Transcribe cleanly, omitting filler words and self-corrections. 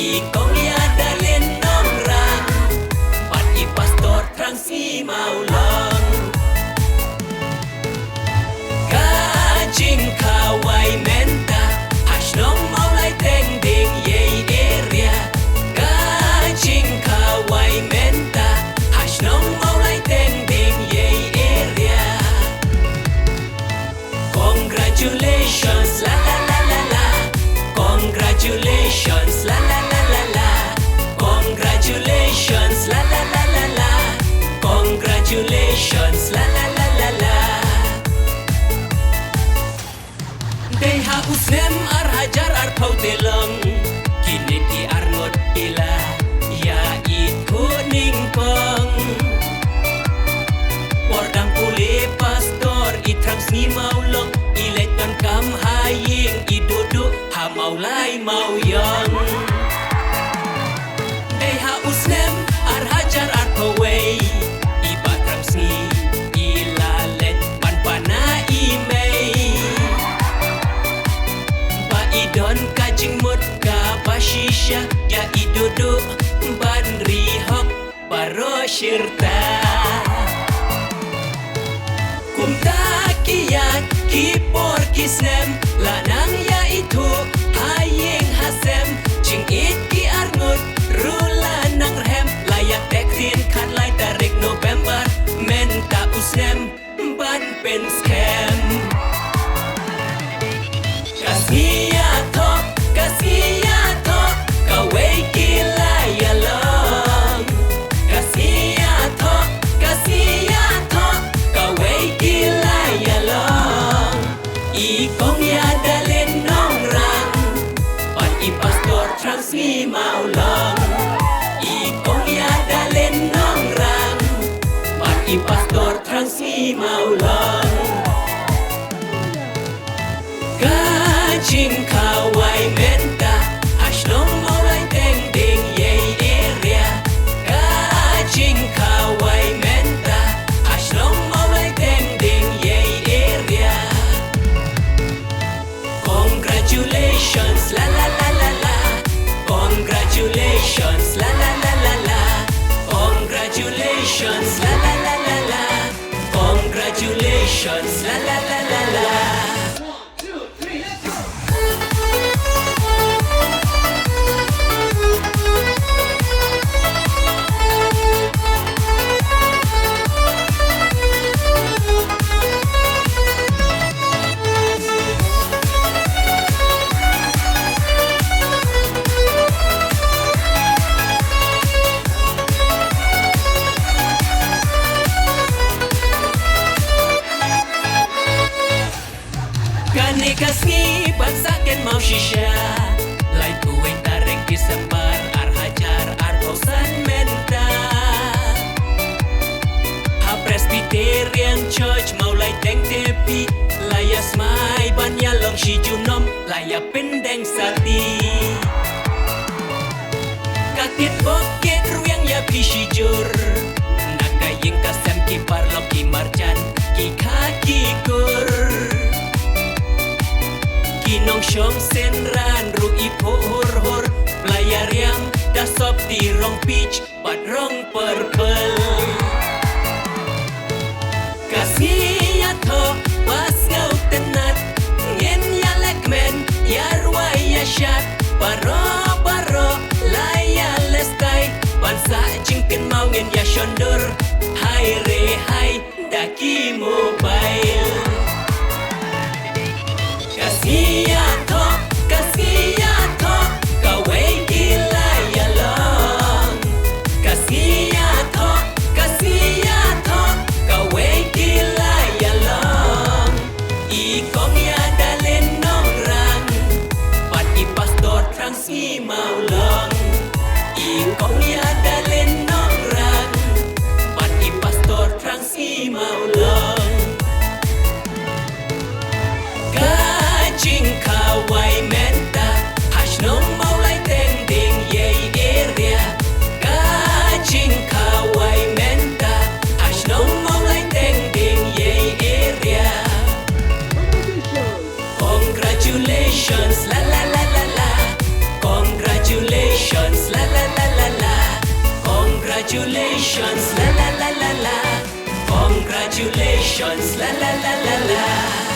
Ikong IADALIN nongrang Pat I pastor THRANGSNGI maulang Kajing Khawai menta Hashnong Mawlaiteng ding yei area Kajing Khawai menta Hashnong Mawlaiteng ding yei area Congratulations la la la la la Congratulations la la la la la Congratulations la la la la la Congratulations la la la la la Deha usnem ar hajar ar pautelong Kini di arngot ila Ya itu ningpong Pordang puli pastor I THRANGSNGI maulong Ileton kam haying I duduk ha maulai mauyang Deha usnem ar hajar ar Khawai Iba THRANGSNGI ilalet panpana imei Ba idon kajing mut ka bashisha Ya iduduk ban rihok baro syirta Kumta kiyat kipor kisnem Lanang ya itu haying hasem Jingieid ki arngut rulan nang rhem Layak deksin kan lai tarik November Menta usnem ban pen scam Kasi Iathoh, kasi Iathoh Khawai kila yalong Kasi Iathoh, kasi Iathoh Khawai kila yalong Ikong IADALIN nongrang Pan I pastor THRANGSNGI maulang Ikong IADALIN nongrang Pan I pastor THRANGSNGI maulang Kajing Khawai menta Hashnong Mawlaiteng ding yei area Kajing Khawai menta Hashnong Mawlaiteng ding yei area Congratulations la la la la la Congratulations la la la la la Congratulations la la la la la Congratulations la la la la la Sngi bansaken mau shisha Lain kuwen tarik Desember ar hajar ar bosan menta Ha Presbyterian Church Mawlaiteng tepi Layas mai banyalong si junom Laya pendeng sati Kakit bokit ruyang ya pisijur Nakaying kasem kipar lok kimarjan Ki kaki kur Kinong syong senran rui pohor-hor Pelayar yang dah sop di rong peach Pat rong purple Kasi Iathoh pas ngau tenat Ngen ya lekmen ya ruai ya Shad Baro-baro laya lestai Bansa jingken mau ngen ya shondur Hai re hai daki mobile Kasi Iathoh, kasi Iathoh Khawai kila yalong Kasi Iathoh, kasi Iathoh Khawai kila yalong Ikong IADALIN nongrang Pat I pastor THRANGSNGI maulong Ikong IADALIN nongrang Pat I pastor THRANGSNGI maulong Kajing Khawai menta Hashnong Mawlaiteng ding yei area Kajing Khawai menta Hashnong Mawlaiteng ding yei area Congratulations la la la la la Congratulations traditions, la la la la la.